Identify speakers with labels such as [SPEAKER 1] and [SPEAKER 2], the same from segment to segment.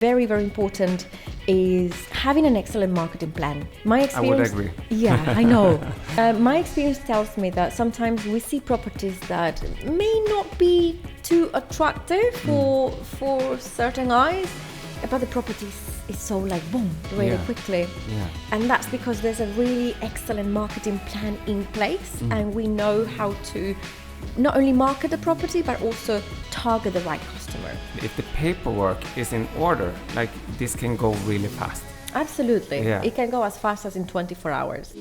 [SPEAKER 1] Very, very important is having an excellent marketing plan. My experience,
[SPEAKER 2] I would agree.
[SPEAKER 1] Yeah, I know. My experience tells me that sometimes we see properties that may not be too attractive for certain eyes, but the property is so like boom, really quickly.
[SPEAKER 2] Yeah.
[SPEAKER 1] And that's because there's a really excellent marketing plan in place, and we know how to not only market the property but also target the right customer.
[SPEAKER 2] If the paperwork is in order, like this can go really fast.
[SPEAKER 1] Absolutely.
[SPEAKER 2] Yeah.
[SPEAKER 1] It can go as fast as in 24 hours.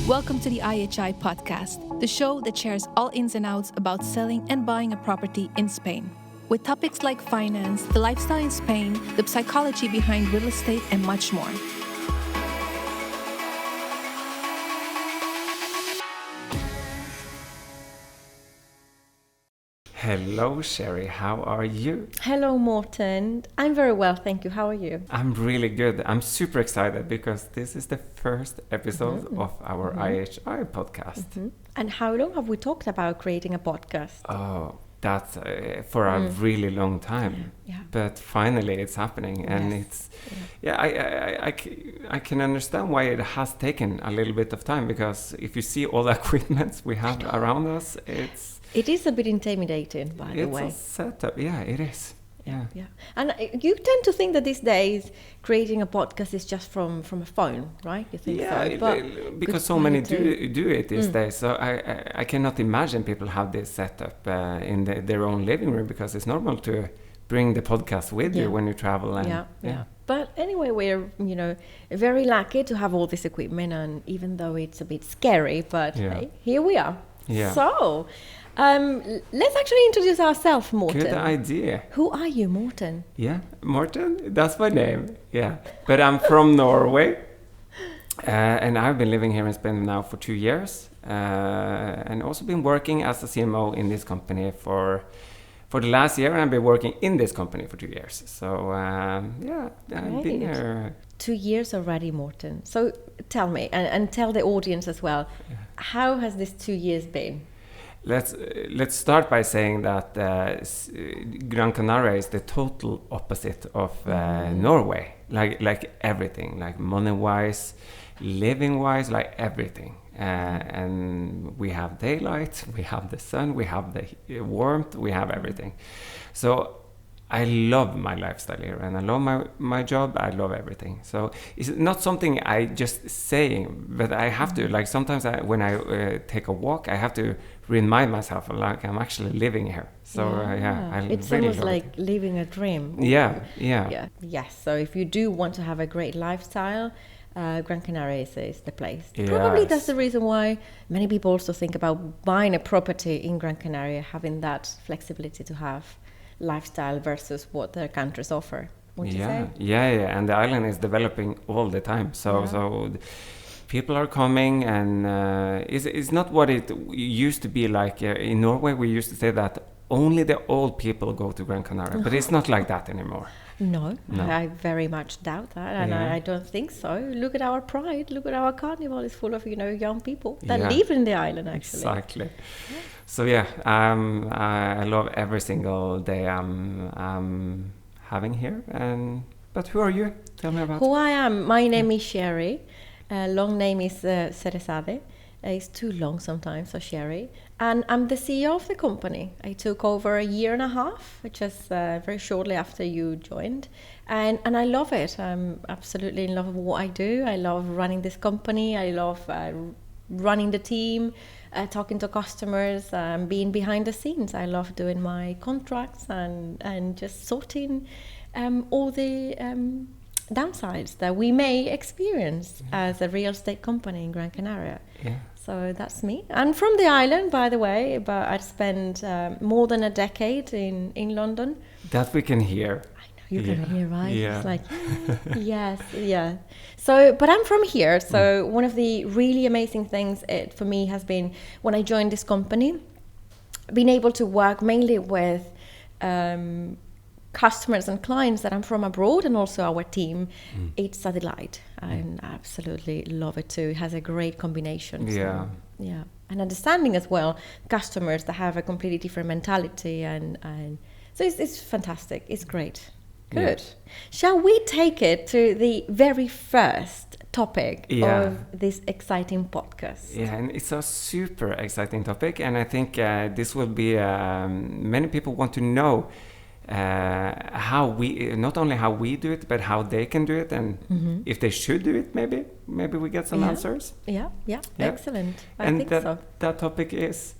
[SPEAKER 3] Welcome to the IHI podcast, the show that shares all ins and outs about selling and buying a property in Spain. With topics like finance, the lifestyle in Spain, the psychology behind real estate, and much more.
[SPEAKER 2] Hello, Sherry. How are you?
[SPEAKER 1] Hello, Morten. I'm very well, thank you. How are you?
[SPEAKER 2] I'm really good. I'm super excited because this is the first episode of our IHI podcast.
[SPEAKER 1] And how long have we talked about creating a podcast?
[SPEAKER 2] Oh, that's for a really long time.
[SPEAKER 1] Yeah.
[SPEAKER 2] But finally it's happening, and
[SPEAKER 1] Yes.
[SPEAKER 2] I can understand why it has taken a little bit of time, because if you see all the equipment we have around us,
[SPEAKER 1] It is a bit intimidating, by the way.
[SPEAKER 2] it's a setup. Yeah, it is. Yeah.
[SPEAKER 1] And you tend to think that these days creating a podcast is just from a phone, right? You think so? But
[SPEAKER 2] because so
[SPEAKER 1] good
[SPEAKER 2] many
[SPEAKER 1] quality.
[SPEAKER 2] do it these days. So I cannot imagine people have this setup in their own living room, because it's normal to bring the podcast with you when you travel. And,
[SPEAKER 1] Yeah. But anyway, we're very lucky to have all this equipment, and even though it's a bit scary, but hey, here we are.
[SPEAKER 2] Yeah.
[SPEAKER 1] So let's actually introduce ourselves, Morten.
[SPEAKER 2] Good idea.
[SPEAKER 1] Who are you, Morten?
[SPEAKER 2] Yeah, Morten, that's my name. Yeah, but I'm from Norway, and I've been living here in Spain now for 2 years, and also been working as a CMO in this company for the last year, and I've been working in this company for 2 years. So I've been here
[SPEAKER 1] 2 years already, Morten. So tell me, and tell the audience as well, how has this 2 years been?
[SPEAKER 2] Let's start by saying that Gran Canaria is the total opposite of Norway. Like everything, like money-wise, living-wise, like everything. And we have daylight, we have the sun, we have the warmth, we have everything. So I love my lifestyle here, and I love my job. I love everything. So it's not something I just saying, but I have to, like, sometimes when I take a walk, I have to remind myself like I'm actually living here. So I
[SPEAKER 1] it's
[SPEAKER 2] really
[SPEAKER 1] almost
[SPEAKER 2] love
[SPEAKER 1] like
[SPEAKER 2] it.
[SPEAKER 1] living a dream.
[SPEAKER 2] Yeah.
[SPEAKER 1] Yes. So if you do want to have a great lifestyle, Gran Canaria is the place. Probably that's the reason why many people also think about buying a property in Gran Canaria, having that flexibility to have lifestyle versus what their countries offer. Wouldn't you say?
[SPEAKER 2] Yeah, and the island is developing all the time. So people are coming, and it's not what it used to be like. In Norway, we used to say that only the old people go to Gran Canaria, but it's not like that anymore.
[SPEAKER 1] No, I very much doubt that, and I don't think so. Look at our pride. Look at our carnival. It's full of young people that live in the island, actually.
[SPEAKER 2] Exactly. So I love every single day I'm having here. But who are you? Tell me about.
[SPEAKER 1] Who I am. My name is Sherry. Long name is Sherezade. It's too long sometimes, so Sherry. And I'm the CEO of the company. I took over a year and a half, just very shortly after you joined. And I love it. I'm absolutely in love with what I do. I love running this company. I love running the team, talking to customers, being behind the scenes. I love doing my contracts and just sorting all the downsides that we may experience as a real estate company in Gran Canaria.
[SPEAKER 2] Yeah.
[SPEAKER 1] So that's me. I'm from the island, by the way, but I spent more than a decade in London.
[SPEAKER 2] That we can hear.
[SPEAKER 1] I know you can hear, right?
[SPEAKER 2] Yeah.
[SPEAKER 1] It's like, yes, yeah. So, but I'm from here. So one of the really amazing things for me has been when I joined this company, being able to work mainly with customers and clients that I'm from abroad, and also our team. It's a delight. I absolutely love it too. It has a great combination.
[SPEAKER 2] Yeah.
[SPEAKER 1] And understanding as well customers that have a completely different mentality and So it's fantastic. It's great. Good. Yeah. Shall we take it to the very first topic of this exciting podcast?
[SPEAKER 2] Yeah, and it's a super exciting topic, and I think this will be many people want to know how we, not only how we do it, but how they can do it, and if they should do it. Maybe we get some answers.
[SPEAKER 1] Yeah, excellent. I think so.
[SPEAKER 2] That topic is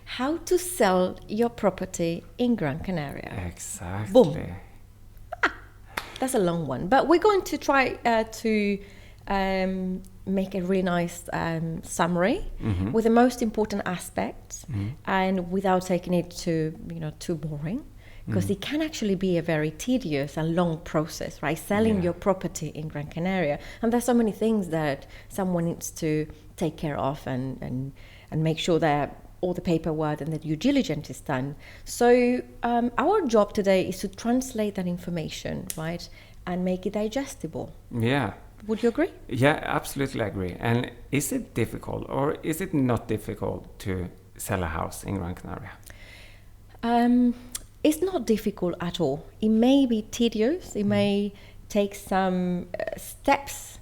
[SPEAKER 1] how to sell your property in Gran Canaria.
[SPEAKER 2] Exactly.
[SPEAKER 1] Boom. That's a long one, but we're going to try to make a really nice summary with the most important aspects, and without taking it to too boring, because it can actually be a very tedious and long process, right? Selling your property in Gran Canaria, and there's so many things that someone needs to take care of and make sure that all the paperwork and the due diligence is done. So our job today is to translate that information, right, and make it digestible.
[SPEAKER 2] Yeah.
[SPEAKER 1] Would you agree?
[SPEAKER 2] Yeah, absolutely agree. And is it difficult or is it not difficult to sell a house in Gran Canaria?
[SPEAKER 1] It's not difficult at all. It may be tedious. It may take some steps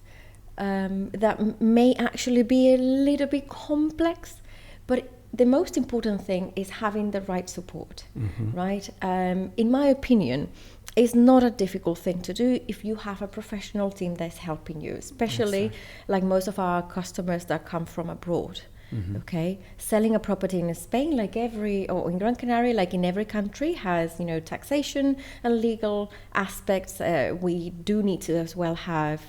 [SPEAKER 1] that may actually be a little bit complex, but the most important thing is having the right support, right? In my opinion, it's not a difficult thing to do if you have a professional team that's helping you, especially like most of our customers that come from abroad. Okay, selling a property in Spain, or in Gran Canaria, like in every country, has taxation and legal aspects. We do need to as well have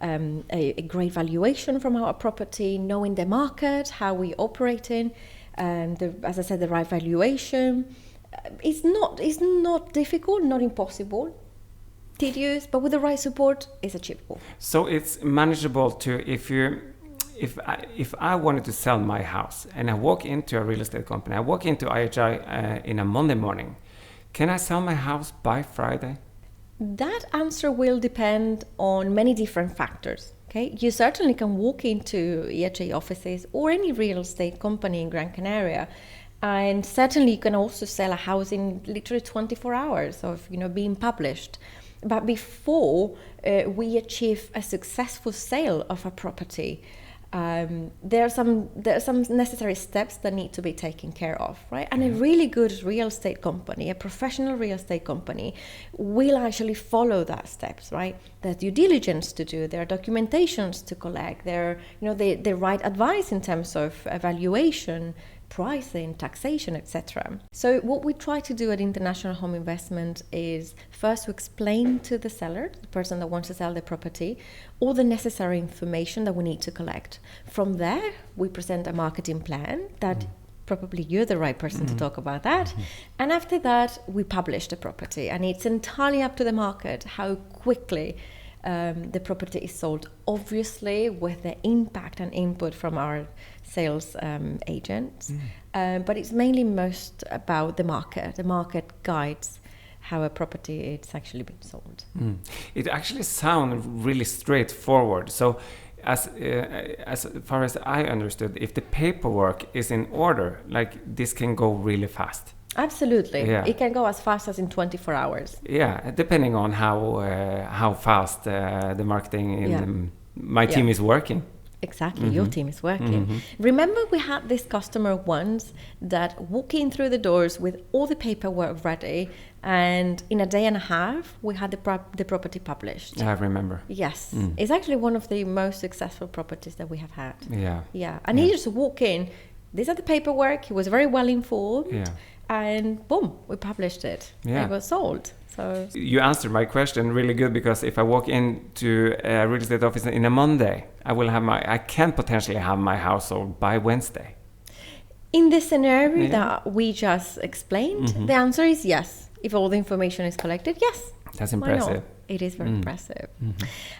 [SPEAKER 1] a great valuation from our property, knowing the market, how we operate in. As I said, the right valuation. It's not difficult, not impossible, tedious, but with the right support, it's achievable.
[SPEAKER 2] So it's manageable to if I wanted to sell my house and I walk into a real estate company, I walk into IHI in a Monday morning, can I sell my house by Friday?
[SPEAKER 1] That answer will depend on many different factors. Okay, you certainly can walk into EHA offices or any real estate company in Gran Canaria, and certainly you can also sell a house in literally 24 hours of being published. But before we achieve a successful sale of a property, there are some necessary steps that need to be taken care of, right? And a really good real estate company, a professional real estate company, will actually follow that steps, right? There's due diligence to do, there are documentations to collect, there are the right advice in terms of evaluation, pricing, taxation, etc. So what we try to do at International Home Investment is first to explain to the seller, the person that wants to sell the property, all the necessary information that we need to collect. From there, we present a marketing plan that probably you're the right person to talk about that. And after that, we publish the property, and it's entirely up to the market how quickly the property is sold, obviously with the impact and input from our sales agents, but it's mainly most about the market. The market guides how a property is actually being sold.
[SPEAKER 2] It actually sounds really straightforward. So as far as I understood, if the paperwork is in order, like this can go really fast.
[SPEAKER 1] Absolutely. Yeah. It can go as fast as in 24 hours.
[SPEAKER 2] Yeah, depending on how fast the marketing in my team is working.
[SPEAKER 1] Exactly, your team is working. Remember, we had this customer once that walked in through the doors with all the paperwork ready, and in a day and a half, we had the property published.
[SPEAKER 2] I remember.
[SPEAKER 1] Yes, it's actually one of the most successful properties that we have had.
[SPEAKER 2] Yeah.
[SPEAKER 1] And he just walked in. These are the paperwork. He was very well informed, and boom, we published it. It was sold. So
[SPEAKER 2] you answered my question really good, because if I walk into a real estate office in a Monday, I can potentially have my house sold by Wednesday.
[SPEAKER 1] In the scenario that we just explained, the answer is yes. If all the information is collected, yes.
[SPEAKER 2] That's impressive.
[SPEAKER 1] It is very impressive.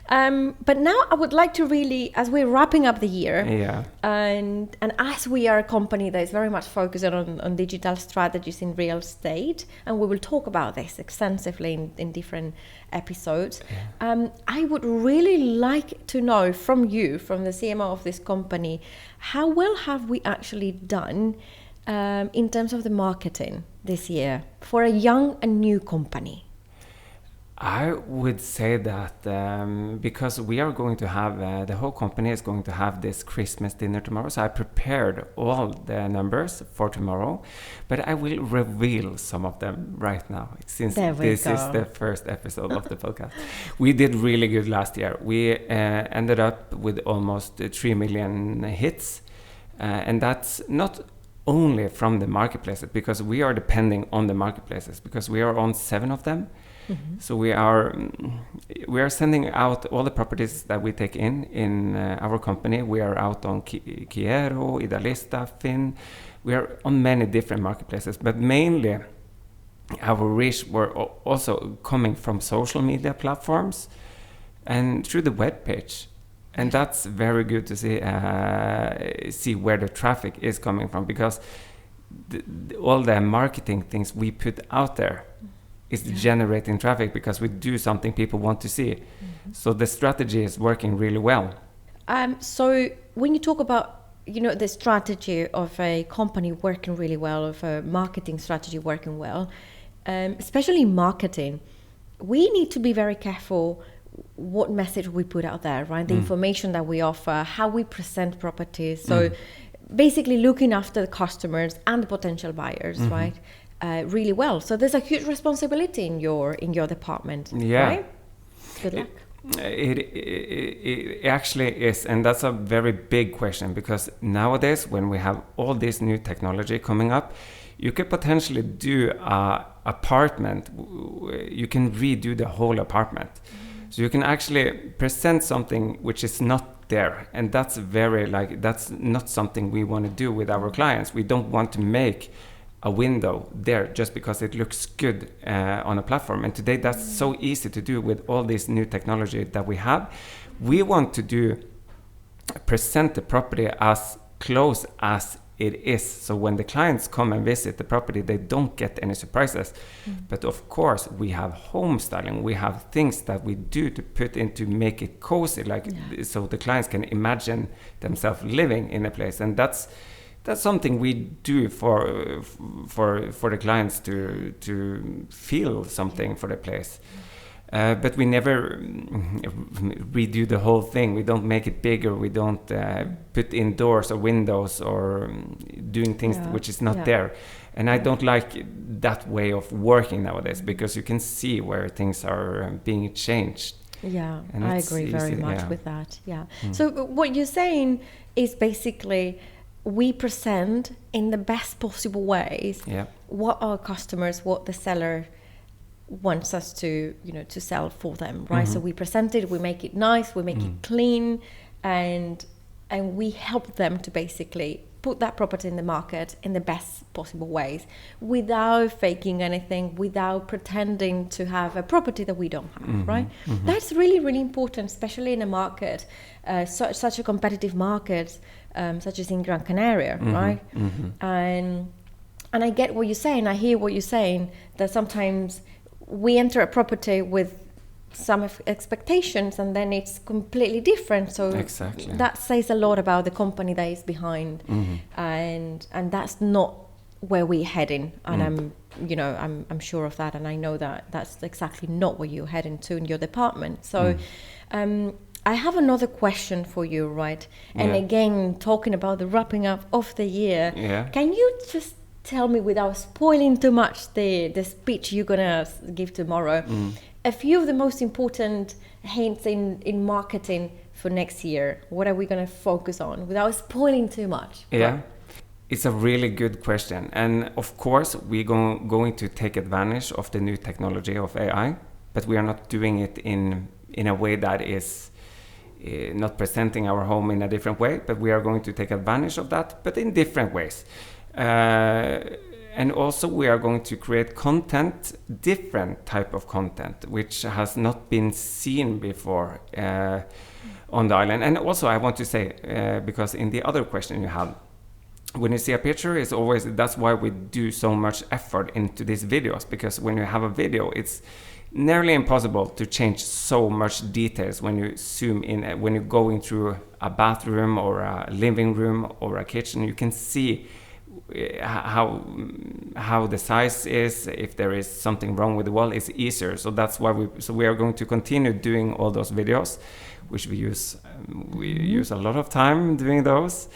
[SPEAKER 1] But now I would like to really, as we're wrapping up the year, and as we are a company that is very much focused on digital strategies in real estate, and we will talk about this extensively in different episodes, I would really like to know from you, from the CMO of this company, how well have we actually done in terms of the marketing this year for a young and new company?
[SPEAKER 2] I would say that because we are going to have, the whole company is going to have this Christmas dinner tomorrow. So I prepared all the numbers for tomorrow, but I will reveal some of them right now since this is the first episode of the podcast. We did really good last year. We ended up with almost 3 million hits. And that's not only from the marketplaces, because we are depending on the marketplaces, because we are on 7 of them. Mm-hmm. So we are sending out all the properties that we take in our company. We are out on Kiero, Idealista, Finn. We are on many different marketplaces, but mainly our reach were also coming from social media platforms and through the web page. And that's very good to see where the traffic is coming from, because all the marketing things we put out there is generating traffic because we do something people want to see. Mm-hmm. So the strategy is working really well.
[SPEAKER 1] So when you talk about, the strategy of a company working really well, of a marketing strategy working well, especially marketing, we need to be very careful what message we put out there, right? The information that we offer, how we present properties. So basically looking after the customers and the potential buyers, right? Really well. So there's a huge responsibility in your department, right? Good luck.
[SPEAKER 2] It actually is, and that's a very big question, because nowadays when we have all this new technology coming up, you could potentially do an apartment, you can redo the whole apartment. So you can actually present something which is not there, and that's that's not something we want to do with our clients. We don't want to make a window there just because it looks good on a platform. And today that's so easy to do with all this new technology that we have. We want to present the property as close as it is. So when the clients come and visit the property, they don't get any surprises. But of course, we have home styling. We have things that we do to put in to make it cozy, so the clients can imagine themselves living in a place. And that's something we do for the clients to feel something for the place. But we never redo the whole thing. We don't make it bigger. We don't put in doors or windows or doing things which is not there. And I don't like that way of working nowadays, because you can see where things are being changed.
[SPEAKER 1] Yeah, and I agree very much with that. Yeah. So what you're saying is basically we present in the best possible ways what our customers, what the seller wants us to sell for them, right? So we present it, we make it nice, we make it clean, and we help them to basically put that property in the market in the best possible ways, without faking anything, without pretending to have a property that we don't have, right? That's really, really important, especially in a market, such a competitive market, such as in Gran Canaria, right? And I get what you're saying, I hear what you're saying, that sometimes we enter a property with some expectations and then it's completely different. So that says a lot about the company that is behind, and that's not where we're heading. And I'm sure of that, and I know that that's exactly not where you're heading to in your department. So I have another question for you, right? And again, talking about the wrapping up of the year, can you just tell me, without spoiling too much the speech you're gonna give tomorrow, a few of the most important hints in marketing for next year? What are we gonna focus on without spoiling too much?
[SPEAKER 2] It's a really good question, and of course we're going to take advantage of the new technology of AI, but we are not doing it in a way that is not presenting our home in a different way, but we are going to take advantage of that, but in different ways. And also we are going to create content, different type of content, which has not been seen before on the island. And also I want to say, because in the other question you have, when you see a picture, it's always, that's why we do so much effort into these videos, because when you have a video, it's nearly impossible to change so much details when you zoom in. When you're going through a bathroom or a living room or a kitchen, you can see how the size is, if there is something wrong with the wall, it's easier. So that's why we are going to continue doing all those videos, which we use a lot of time doing those,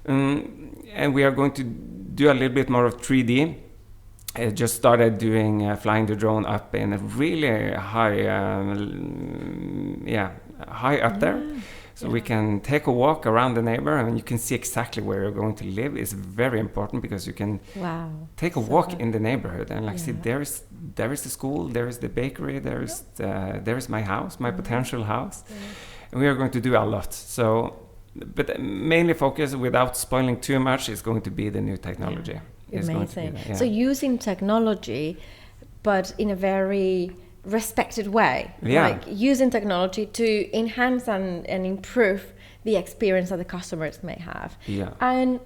[SPEAKER 2] and we are going to do a little bit more of 3D. I just started doing flying the drone up in a really high up there. So we can take a walk around the neighbor and you can see exactly where you're going to live. It's very important because you can take a walk in the neighborhood and see there is the school, there is the bakery, there is my house, my potential house. And we are going to do a lot. So, but mainly focus, without spoiling too much, is going to be the new technology.
[SPEAKER 1] Amazing. So using technology, but in a very respected way, like using technology to enhance and improve the experience that the customers may have. And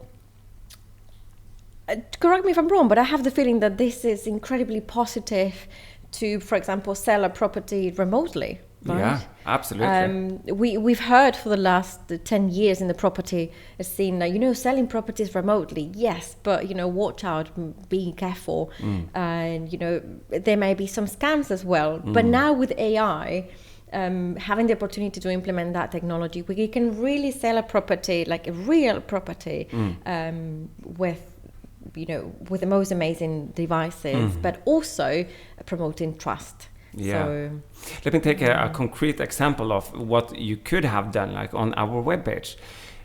[SPEAKER 1] correct me if I'm wrong, but I have the feeling that this is incredibly positive to, for example, sell a property remotely. Right?
[SPEAKER 2] Yeah, absolutely.
[SPEAKER 1] We've heard for the last 10 years in the property scene, selling properties remotely, yes, but, watch out, be careful. And, there may be some scams as well. But now with AI, having the opportunity to implement that technology, we can really sell a property, like a real property, with the most amazing devices, but also promoting trust. So,
[SPEAKER 2] let me take a concrete example of what you could have done, like on our webpage.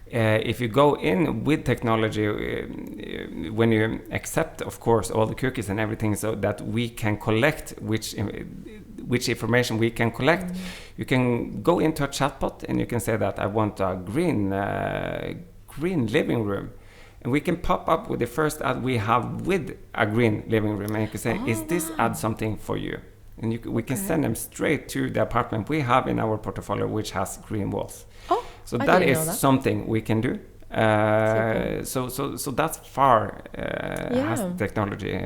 [SPEAKER 2] If you go in with technology, when you accept, of course, all the cookies and everything, so that we can collect which information we can collect, you can go into a chatbot and you can say that I want a green living room. And we can pop up with the first ad we have with a green living room, and you can say, is this ad something for you? And we can send them straight to the apartment we have in our portfolio, which has green walls. So that is something we can do. So that's far has technology.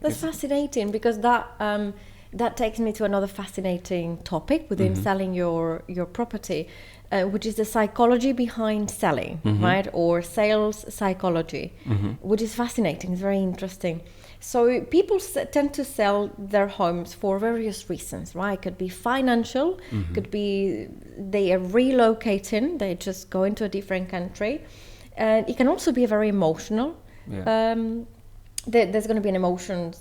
[SPEAKER 1] That's fascinating, because that takes me to another fascinating topic within selling your property, which is the psychology behind selling, right? Or sales psychology, which is fascinating. It's very interesting. So people tend to sell their homes for various reasons, right? It could be financial, could be they are relocating, they just go into a different country. And it can also be very emotional. There's going to be an emotion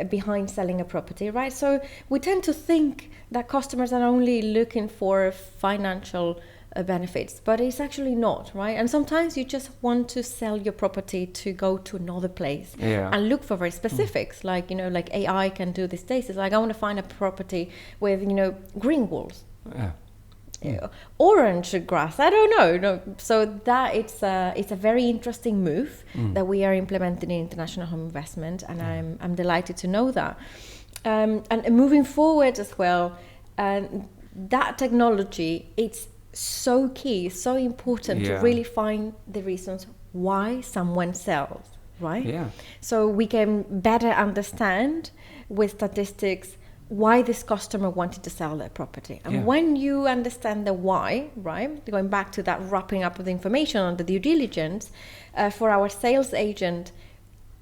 [SPEAKER 1] behind selling a property, right? So we tend to think that customers are only looking for financial benefits, but it's actually not, right? And sometimes you just want to sell your property to go to another place and look for very specifics, like like AI can do these days. It's like, I want to find a property with green walls, orange grass, I don't know. So that it's a very interesting move that we are implementing in International Home Investment, and I'm delighted to know that. And moving forward as well, that technology, it's so key, so important to really find the reasons why someone sells, right? So we can better understand with statistics why this customer wanted to sell their property. And when you understand the why, right, going back to that wrapping up of the information on the due diligence, for our sales agent,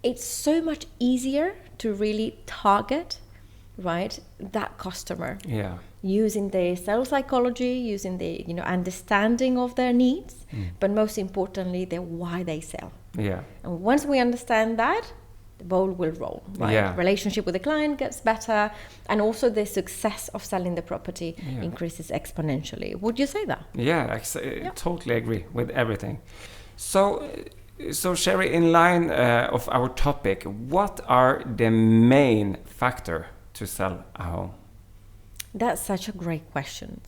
[SPEAKER 1] it's so much easier to really target, right, that customer. Using the sales psychology, using the understanding of their needs, but most importantly, the why they sell. And once we understand that, the ball will roll, right? Relationship with the client gets better, and also the success of selling the property increases exponentially. Would you say that?
[SPEAKER 2] Totally agree with everything. So Sherry, in line of our topic, what are the main factor to sell a home?
[SPEAKER 1] That's such a great question.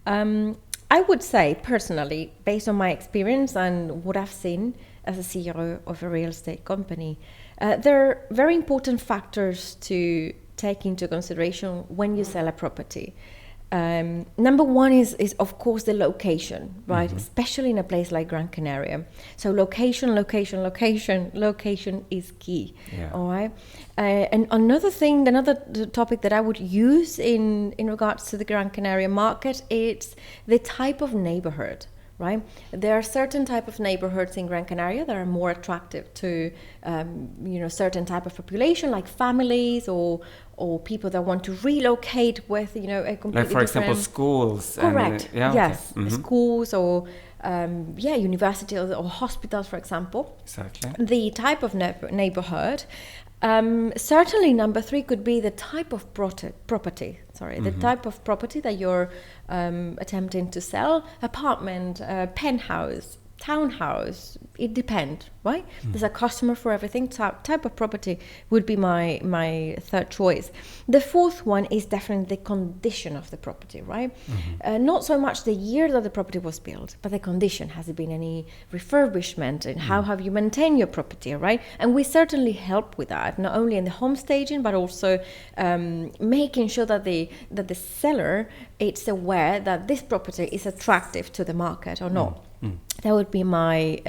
[SPEAKER 1] I would say personally, based on my experience and what I've seen as a CEO of a real estate company, there are very important factors to take into consideration when you sell a property. Number one is of course the location, right? Especially in a place like Gran Canaria. So location is key. All right. And another topic that I would use in regards to the Gran Canaria market, it's the type of neighborhood, right? There are certain type of neighborhoods in Gran Canaria that are more attractive to, certain type of population, like families or people that want to relocate with, a completely
[SPEAKER 2] Like, for example,
[SPEAKER 1] different...
[SPEAKER 2] schools.
[SPEAKER 1] Correct. Yes,
[SPEAKER 2] Okay.
[SPEAKER 1] schools or universities or hospitals, for example.
[SPEAKER 2] Exactly.
[SPEAKER 1] The type of neighborhood. Certainly, number 3 could be the type of property. The type of property that you're attempting to sell: apartment, penthouse, townhouse. It depends, right? There's a customer for everything. Type of property would be my third choice. The fourth one is definitely the condition of the property, right? Not so much the year that the property was built, but the condition. Has there been any refurbishment, and how have you maintained your property, right? And we certainly help with that, not only in the home staging, but also making sure that the seller is aware that this property is attractive to the market or not. That would be my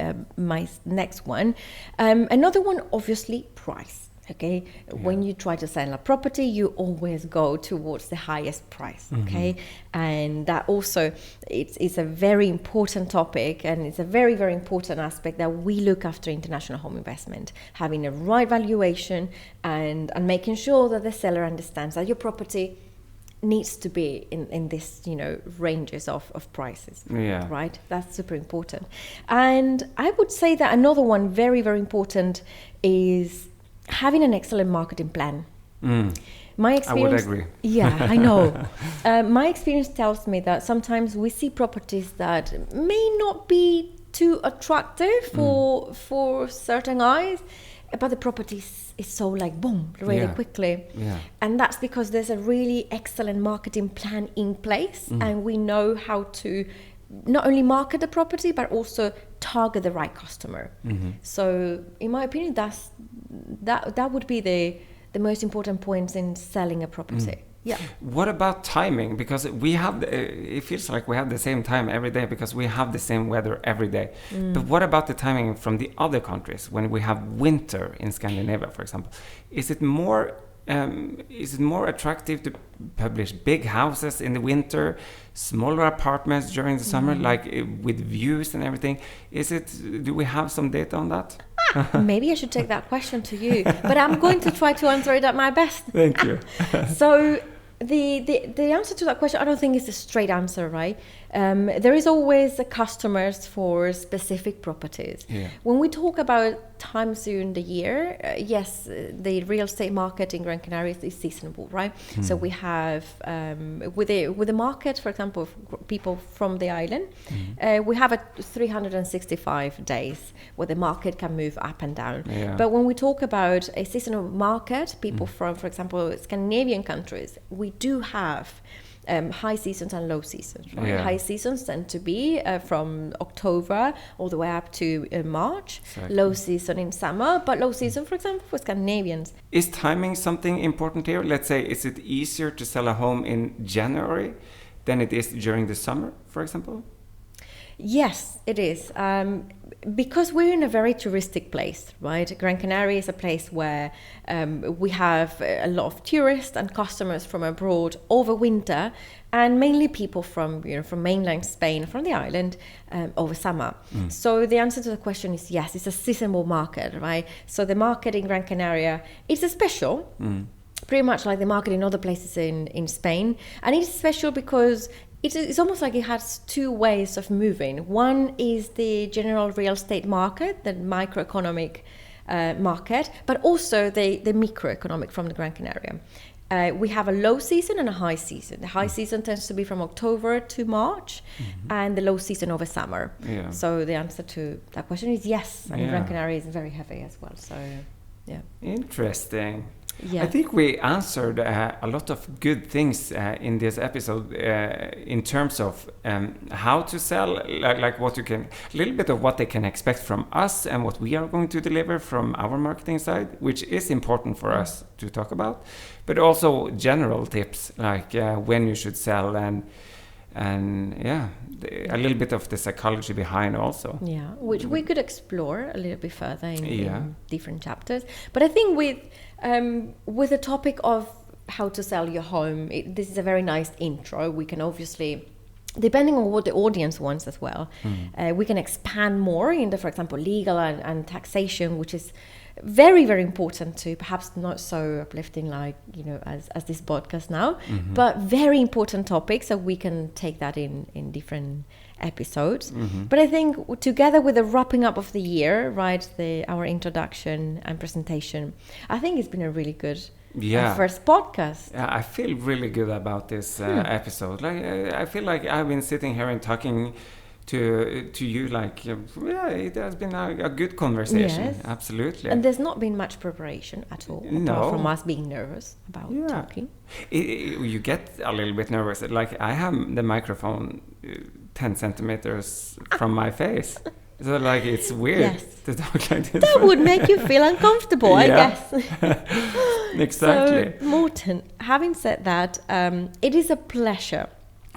[SPEAKER 1] next one. Another one, obviously, price. Okay, when you try to sell a property, you always go towards the highest price. Okay, and that also it's a very important topic, and it's a very, very important aspect that we look after international home investment, having a right valuation and making sure that the seller understands that your property needs to be in this, ranges of prices.
[SPEAKER 2] Yeah.
[SPEAKER 1] Right? That's super important. And I would say that another one very, very important is having an excellent marketing plan. My experience,
[SPEAKER 2] I would agree.
[SPEAKER 1] Yeah, I know. My experience tells me that sometimes we see properties that may not be too attractive for certain eyes, but the property is so like boom, really quickly.
[SPEAKER 2] Yeah.
[SPEAKER 1] And that's because there's a really excellent marketing plan in place, and we know how to not only market the property but also target the right customer. So in my opinion, that would be the most important points in selling a property. Yeah.
[SPEAKER 2] What about timing? Because we have, it feels like we have the same time every day because we have the same weather every day. But what about the timing from the other countries when we have winter in Scandinavia, for example? Is it more attractive to publish big houses in the winter, smaller apartments during the summer, like with views and everything? Do we have some data on that?
[SPEAKER 1] Maybe I should take that question to you, but I'm going to try to answer it at my best.
[SPEAKER 2] Thank you.
[SPEAKER 1] So the answer to that question, I don't think is a straight answer, right? There is always customers for specific properties.
[SPEAKER 2] Yeah.
[SPEAKER 1] When we talk about times during the year, yes, the real estate market in Gran Canaria is seasonal, right? So we have with the market, for example, of people from the island, we have 365 days where the market can move up and down.
[SPEAKER 2] Yeah.
[SPEAKER 1] But when we talk about a seasonal market, people from, for example, Scandinavian countries, we do have high seasons and low seasons, right?
[SPEAKER 2] Yeah.
[SPEAKER 1] High seasons tend to be from October all the way up to March.
[SPEAKER 2] Exactly.
[SPEAKER 1] Low season in summer, but low season, for example, for Scandinavians.
[SPEAKER 2] Is timing something important here? Let's say, is it easier to sell a home in January than it is during the summer, for example?
[SPEAKER 1] Yes, it is. Because we're in a very touristic place, right? Gran Canaria is a place where we have a lot of tourists and customers from abroad over winter, and mainly people from mainland Spain, from the island, over summer. So the answer to the question is yes, it's a seasonal market, right? So the market in Gran Canaria is special. Pretty much like the market in other places in Spain, and it's special because it's almost like it has two ways of moving. One is the general real estate market, the microeconomic market, but also the microeconomic from the Gran Canaria. We have a low season and a high season. The high season tends to be from October to March, and the low season over summer.
[SPEAKER 2] Yeah.
[SPEAKER 1] So the answer to that question is yes, and Gran Canaria is very heavy as well. So, yeah.
[SPEAKER 2] Interesting.
[SPEAKER 1] Yeah.
[SPEAKER 2] I think we answered a lot of good things in this episode in terms of how to sell, like what you can, a little bit of what they can expect from us and what we are going to deliver from our marketing side, which is important for us to talk about, but also general tips like when you should sell and a little bit of the psychology behind also. Yeah,
[SPEAKER 1] which we could explore a little bit further in different chapters. But I think with the topic of how to sell your home, this is a very nice intro. We can obviously depending on what the audience wants as well, we can expand more into, for example, legal and taxation, which is very, very important to, perhaps not so uplifting like, as this podcast now, but very important topics, so we can take that in different episodes. But I think together with the wrapping up of the year, right, our introduction and presentation, I think it's been a really good first podcast.
[SPEAKER 2] Yeah, I feel really good about this episode. Like I feel like I've been sitting here and talking to you, like it has been a good conversation.
[SPEAKER 1] Yes.
[SPEAKER 2] Absolutely.
[SPEAKER 1] And there's not been much preparation at all, apart from us being nervous about talking.
[SPEAKER 2] You get a little bit nervous. Like I have the microphone 10 centimeters from my face. So like it's weird to talk like this.
[SPEAKER 1] That would make you feel uncomfortable, I guess.
[SPEAKER 2] Exactly.
[SPEAKER 1] So, Morten, having said that, it is a pleasure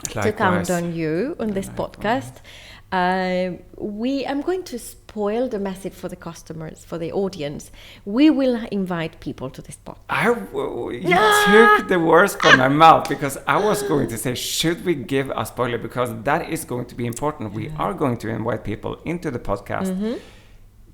[SPEAKER 1] to count on you on this podcast. I'm going to spoil the message for the customers, for the audience. We will invite people to this podcast.
[SPEAKER 2] You took the words from my mouth, because I was going to say, should we give a spoiler? Because that is going to be important. We are going to invite people into the podcast.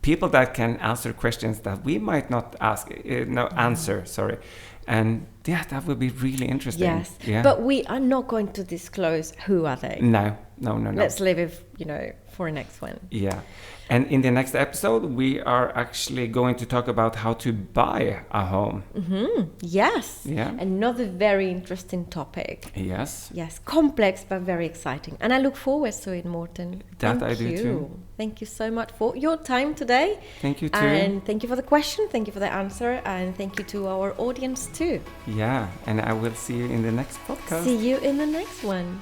[SPEAKER 2] People that can answer questions that we might not answer. Sorry. And that would be really interesting.
[SPEAKER 1] Yes, but we are not going to disclose who are they.
[SPEAKER 2] No.
[SPEAKER 1] Let's leave it, for the next one.
[SPEAKER 2] Yeah. And in the next episode, we are actually going to talk about how to buy a home.
[SPEAKER 1] Yes.
[SPEAKER 2] Yeah.
[SPEAKER 1] Another very interesting topic.
[SPEAKER 2] Yes.
[SPEAKER 1] Yes, complex but very exciting. And I look forward to it, Morten.
[SPEAKER 2] That I do too.
[SPEAKER 1] Thank you so much for your time today.
[SPEAKER 2] Thank you too.
[SPEAKER 1] And thank you for the question, thank you for the answer, and thank you to our audience too.
[SPEAKER 2] Yeah, and I will see you in the next podcast.
[SPEAKER 1] See you in the next one.